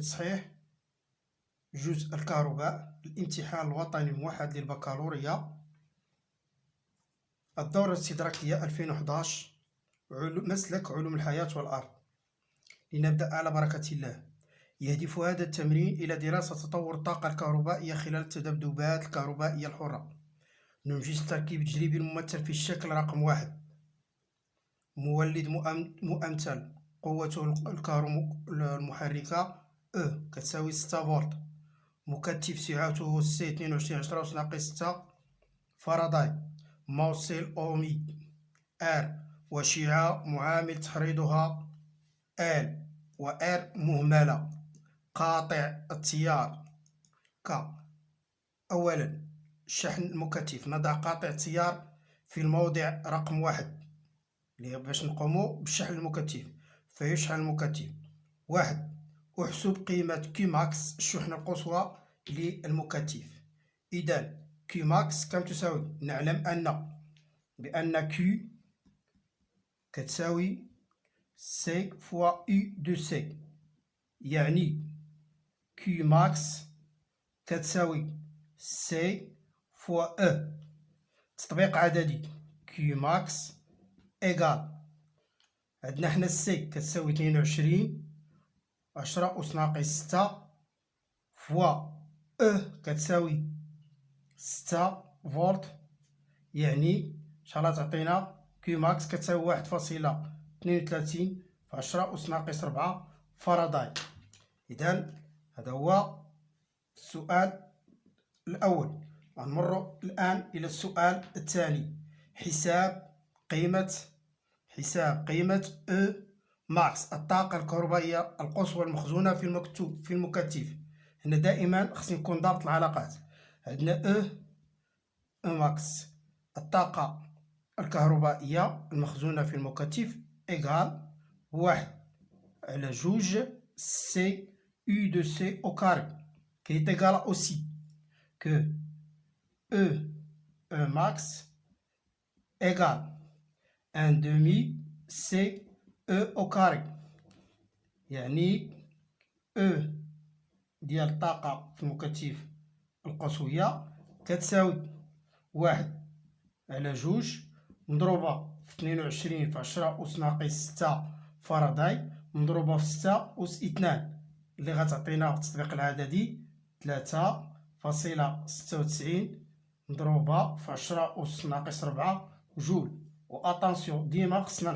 بتصحيح جزء الكهرباء الامتحان الوطني الموحد للبكالوريا الدورة الاستدراكية 2011 مسلك علوم الحياة والأرض. لنبدأ على بركة الله. يهدف هذا التمرين إلى دراسة تطور الطاقة الكهربائية خلال التذبذبات الكهربائية الحرة. ننجز التركيب التجريبي الممثل في الشكل رقم 1. مولد مؤمتل قوته المحركة E كتساوي 6 فولت. مكثف سعته C 22 ناقص 6 فاراداي. موصل أومي R وشعاع معامل تحريضها L و R مهملة. قاطع التيار K. أولا شحن المكثف. نضع قاطع التيار في الموضع رقم 1 باش نقومو بشحن المكثف. فيشحن المكثف. 1. أحسب قيمة Q max الشحنة القصوى للمكثف. إذا Q max كم تساوي؟ نعلم بأن Q كتساوي C فوا U دو C، يعني Q max كتساوي C فوا E. تطبيق عددي Q max إيكال عندنا حنا C كتساوي 22 10 أس ناقص 6 فوا E كتساوي 6 فولت، يعني شحال تعطينا كيو ماكس كتساوي 1.32 في 10 أس ناقص 4 فاراداي. إذا هذا هو السؤال الأول. غنمر الآن إلى السؤال الثاني. حساب قيمة E ماكس الطاقة الكهربائية القصوى المخزونة في المكثف. هنا دائما خصني نكون ضابط العلاقات. عندنا E ماكس الطاقة الكهربائية المخزونة في المكثف إيكال 1 على 2 سي U de C au carré qui est égal aussi que E max égale 1 demi C E au carré، يعني E ديال الطاقة في المكثف القصوية كتساوي 1 على 2 مضروبة في 22 في 10 أس ناقص 6 فاراداي مضروبة في 6 أس 2 اللي غتعطينا في التطبيق العددي 3.96 مضروبة في 10 أس ناقص 4 جول. وأطانسيون ديما خصنا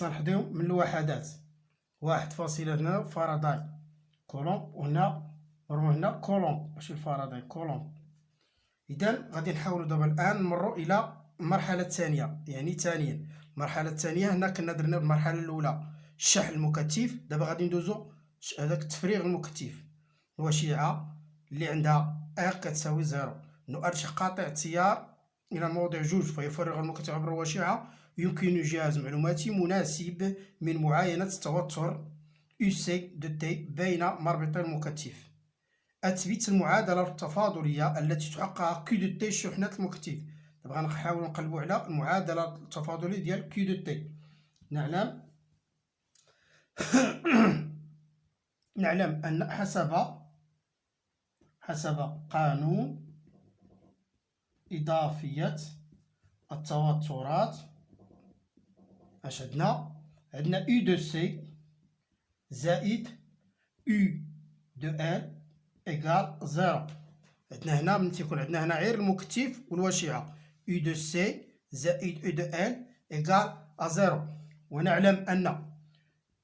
نحديو من الوحدات 1.2 فاراداي كولوم، وهنا نروح هنا كولوم ماشي الفاراداي كولوم. إذا غادي نحاولوا دابا الآن نمروا إلى المرحلة الثانية، يعني ثانيا المرحلة الثانية. هنا كنا درنا المرحلة الأولى شحن المكثف، دابا غادي ندوزو هذاك تفريغ المكثف. هو شيعة اللي عندها R كتساوي 0. نؤرشح قاطع التيار إلى موضع 2 فيفرغ المكثف عبر الوشيعة. يمكن جهاز معلوماتي مناسب من معاينة التوتر UC de T بين مربطي المكثف. أثبت المعادلة التفاضلية التي تحققها Q de T شحنة المكثف. دابا غنحاولو نقلبو على المعادلة التفاضلية ديال Q de T. نعلم أن حسب قانون إضافية التوترات اش عندنا U de C زائد U de L إيكال 0. عندنا هنا من تيكون عندنا هنا غير المكثف والوشيعة U de C زائد U de L إيكال 0. ونعلم أن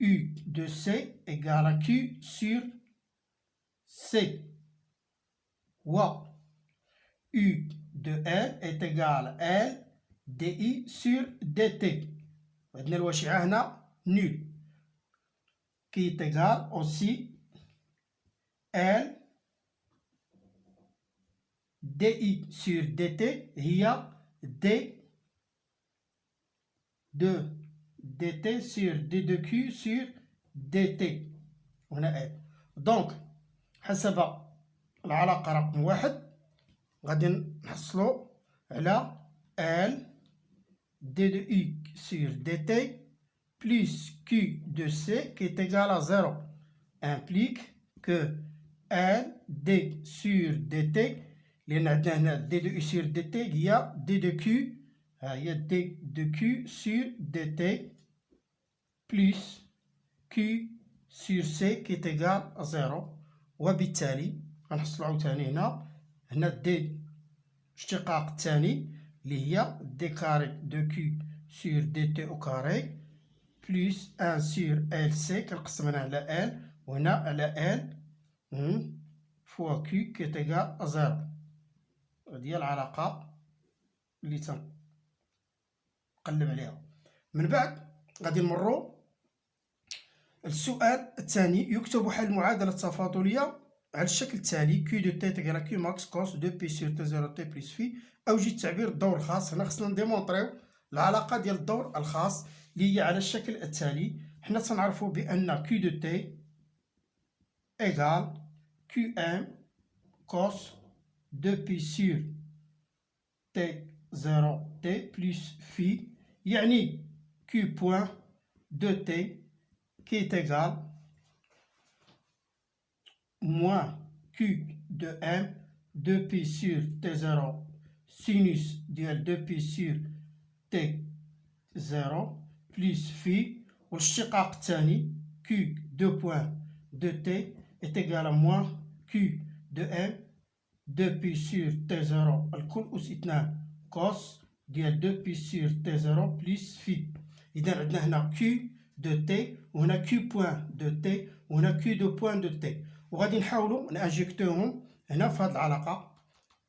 U de C إيكال Q sur C و U de L est égal L dI sur dt. عندنا الوشيعة هنا نول qui est égal aussi L dI sur dt هي d de dt sur d de q sur dt. هنا L. دونك حسب العلاقة رقم 1 غادي نحصلو على L d de i sur dt plus q de c qui est égal à 0. implique que L D sur dt، لأن عندنا هنا d de u sur dt هي d de q، هي d de q sur dt plus q sur c qui est égal à 0. وبالتالي غنحصلو عاوتاني هنا d اشتقاق الثاني اللي هي d carré de q sur dt au carré plus 1 sur lc كنقسم هنا على l وهنا على l fois q qui est égal à 0. هذه هي العلاقة اللي تنقلب عليها. من بعد غادي نمرو السؤال الثاني. يكتب حل المعادلة التفاضلية على الشكل التالي: q de t تيغال q max cos 2 pi sur t0 t plus phi. أوجد تعبير الدور الخاص. هنا خصنا نديمونطريو العلاقة ديال الدور الخاص اللي هي على الشكل التالي. حنا تنعرفو بأن q de t égale qm cos 2 pi sur t0 t plus phi، يعني q point de t qui est égal moins q de m 2 pi sur t0 sinus ديال 2 pi sur t0 plus phi، والاشتقاق الثاني q de point de t est égal à moins q de m 2 pi sur t0 الكل أس 2 cos ديال 2 pi sur t0 plus phi. إذا عندنا هنا q de t وهنا q point de t وهنا q de point de t، وغادي نحاولوا نانجيكتوهم هنا في هذه العلاقة.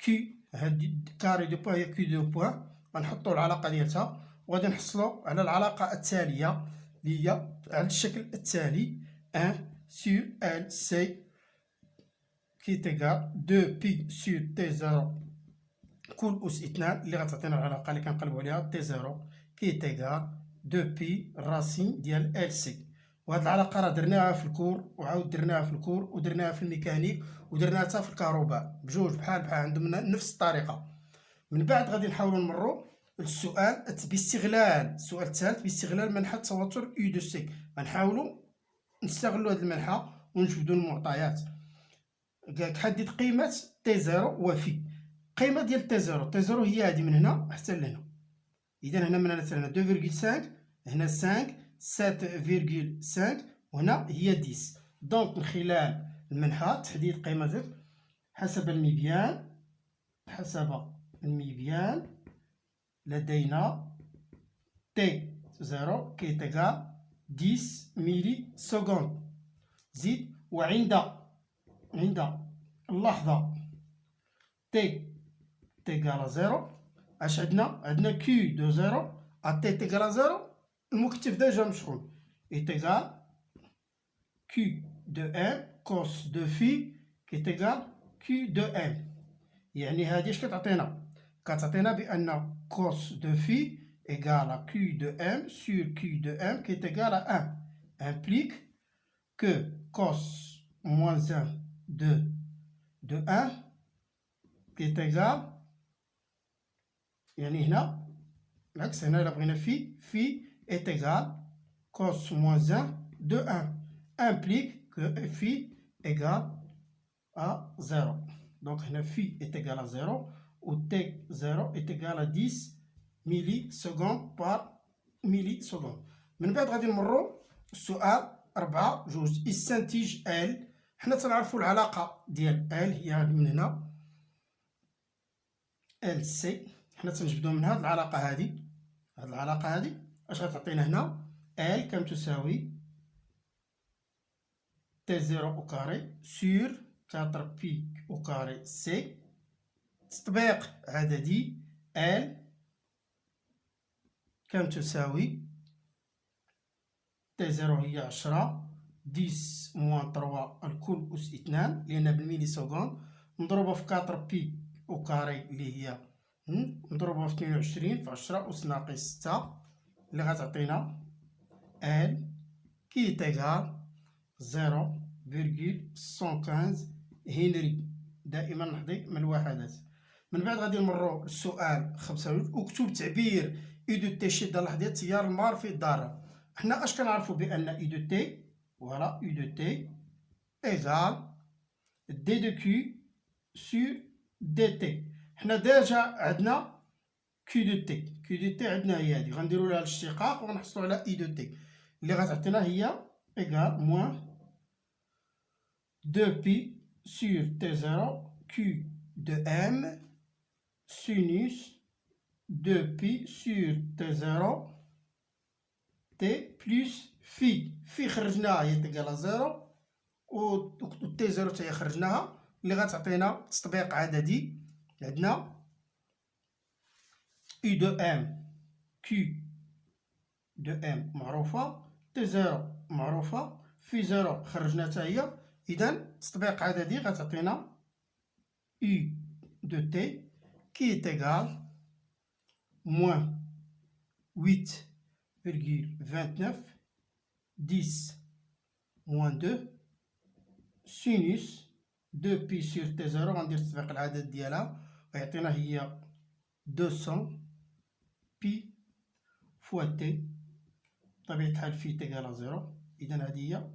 q هادي كاري دو بوان هي q دو بوان، غنحطوا العلاقة ديالتها وغادي نحصلوا على العلاقة التالية اللي هي على الشكل التالي: 1 sur lc qui est égal 2 pi sur t0 كل أس 2 اللي غتعطينا العلاقة اللي كنقلبوا عليها t0 qui est égal 2 pi راسين ديال lc. وهاد العلاقة راه درناها في الكور وعاود درناها في الكور ودرناها في الميكانيك ودرناها حتى في الكهرباء بجوج بحال عندهم نفس الطريقة. من بعد غادي نحاولوا نمروا للسؤال باستغلال السؤال الثالث باستغلال منحة توتر U de C. غنحاولوا نستغلوا هذه المنحة ونجبدوا المعطيات. قالك حدد قيمة T0 وفي. قيمة ديال T0 هي هذه من هنا حتى لهنا. إذا هنا من هنا حتى لهنا 2.5، هنا 5 7.5 وهنا هي 10. دونك من خلال المنحة تحديد قيمة حسب الميبيان لدينا T0 كي تيغال 10 ميلي سكوند. زيد وعند اللحظة T تيغال 0 اش عندنا كيو دو 0 ا تي تيغال 0 المكتف ديجا مشحون اي تيغال كيو دو ام كوس دو في كي تيغال كيو دو ام. يعني هادي اش كتعطينا بان كوس دو في ايغال كيو دو ام سور كيو دو ام كي تيغال 1 implique que cos moins 1 de 1 qui est égal، يعني هنا العكس، هنا إلا بغينا في est égal cos moins 1 de 1 implique que phi égale à 0. Donc هنا phi est égal à 0 و t0 est égal à 10 millisecondes par milliseconde. من بعد غادي نمرو السؤال 4 جوج. استنتج L. حنا تنعرفو العلاقة ديال L هي هاد من هنا LC. حنا تنجبدو من هاد العلاقة هادي اش غتعطينا هنا L كم تساوي T0 au carré sur 4 pi au carré C. تطبيق عددي L كم تساوي T0 هي 10 10 موان 3 الكل أس 2 لأن بالميلي سكوند نضربها في 4 بي أو كاري اللي هي نضربها في 22 في 10 أس ناقص 6 اللي غتعطينا L كي تيغال 0.115 هنري. دائما نحضي من الوحدات. من بعد غادي نمرو للسؤال 5. اكتب تعبير اي دو تي شده لحظة التيار المار في الذرة. حنا اش كنعرفو بان اي دو تي فوالا اي دو تي إيغال دي دو كيو سور دي تي. حنا ديجا عندنا كيو دو تي، كيو دو تي عندنا هي هادي، غنديرو لها الاشتقاق وغنحصلو على اي دو تي اللي غتعطينا هي إيغال موان دو بي سور تي زيرو كيو دو ام سينوس دو بي سور تي زيرو تي بلس في خرجناها هي تيكالا زيرو، و تي زيرو تاهي خرجناها اللي غتعطينا تطبيق عددي. عندنا U دو ام Q دو ام معروفة، تي زيرو معروفة، في زيرو خرجنا حتى هي، إذا تطبيق عددي غتعطينا U دو تي كي est égal moins 8,29 10 moins 2 sinus 2 بي سور تي زيرو، غندير تطبيق العدد ديالها غيعطينا هي 200 بي فوا تي، بطبيعة الحال في تيكالا زيرو. إذا هادي هي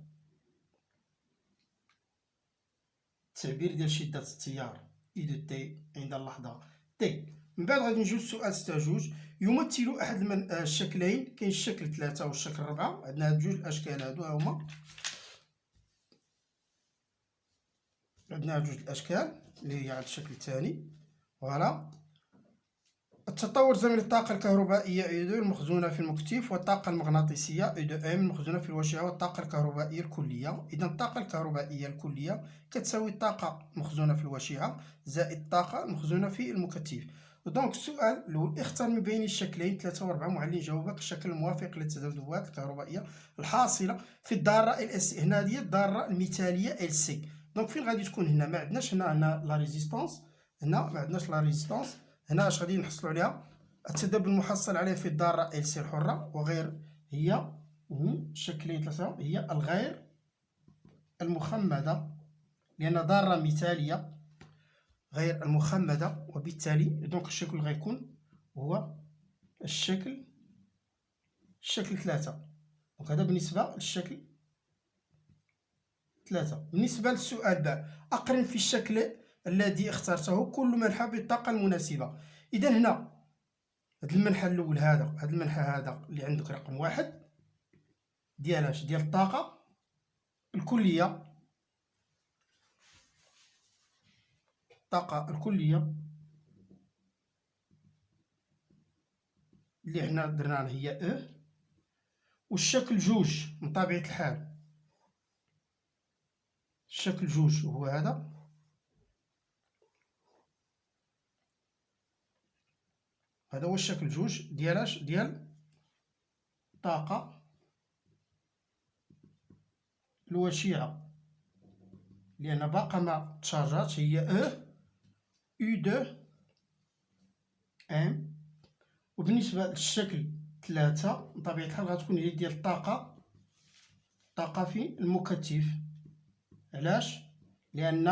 التعبير ديال شدة التيار إي دو تي عند اللحظة تي. من بعد غادي نجيو للسؤال 6 يمثل أحد الشكلين، كاين الشكل 3 والشكل 4. عندنا هاد جوج الأشكال هادو هما، عندنا جوج الأشكال اللي هي هاد الشكل الثاني. فوالا التطور زمن الطاقة الكهربائية اي دو المخزونة في المكتف، والطاقة المغناطيسية اي دو ام المخزونة في الوشعة، والطاقة الكهربائية الكلية. إذا الطاقة الكهربائية الكلية كتساوي الطاقة المخزونة في الوشعة زائد الطاقة المخزونة في المكتف. دونك السؤال الأول، اختر من بين الشكلين 3 و 4 معلن جوابك الشكل الموافق للتذبذبات الكهربائية الحاصلة في الذرة ال سي. هنا هي الذرة المثالية ال سي. دونك فين غادي تكون؟ هنا ما عندناش، هنا لا ريزيستونس، هنا ما عندناش لا ريزيستونس. هنا اش غادي نحصلوا عليها؟ التذبذب المحصل عليه في الذرة ال سي الحرة، وغير هي شكلين 3 هي الغير المخمدة، لأن ذرة مثالية غير المخمدة، وبالتالي دونك الشكل غيكون هو الشكل 3. دونك هذا بالنسبة للشكل 3. بالنسبة للسؤال باء، أقرن في الشكل الذي اخترته كل منحى بالطاقة المناسبة. إذا هنا هاد المنحى الأول، هاد المنحى هذا اللي عندك رقم 1 ديال اش؟ ديال الطاقة الكلية، الطاقة الكلية اللي حنا درناها هي او. والشكل 2 من طبيعة الحال الشكل 2 هو هذا، هذا هو الشكل 2 ديال اش؟ ديال الطاقة الوشيعة، لأن باقا ما تشارجات، هي او دو ام. وبالنسبة للشكل 3 بطبيعة الحال غتكون هي ديال الطاقة في المكتف. علاش؟ لأن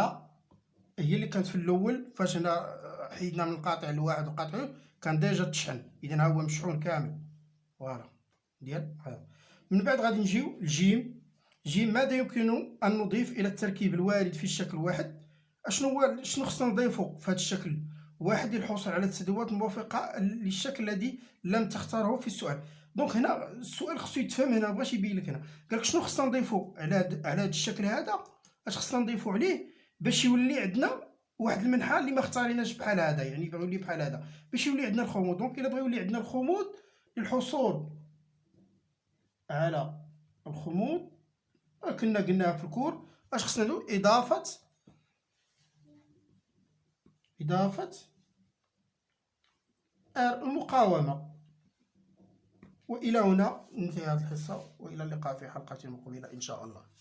هي اللي كانت في الأول فاش هنا حيدنا من القاطع الواحد وقاطعوه كان ديجا تشحن، إذا ها هو مشحون كامل. فوالا ديال هذا. من بعد غادي نجيو لجيم. ماذا يمكن أن نضيف إلى التركيب الوارد في الشكل 1؟ شنو خصنا نضيفو في هذا الشكل 1 للحصول على التذبذبات الموافقة للشكل الذي لم تختاره في السؤال؟ دونك هنا السؤال خصو يتفهم، هنا مبغاش يبين لك، هنا قالك شنو خصنا نضيفو على هذا الشكل هذا، اش خصنا نضيفو عليه باش يولي عندنا واحد المنحى اللي ما اختاريناش بحال هذا، يعني بغا يولي بحال هذا باش يولي عندنا الخمود. دونك الا بغا يولي عندنا الخمود، للحصول على الخمود كنا قلناها في الكور، اش خصنا نديرو؟ إضافة المقاومة. وإلى هنا ننتهي هذه الحصة، وإلى اللقاء في حلقة مقبلة إن شاء الله.